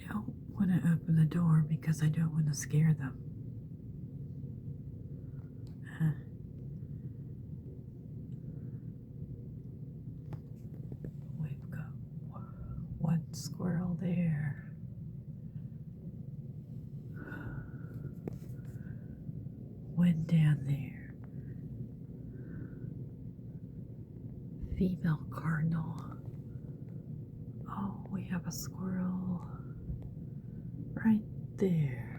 don't want to open the door because I don't want to scare them. We've got one squirrel there. One down there. Female cardinal. Oh, we have a squirrel right there.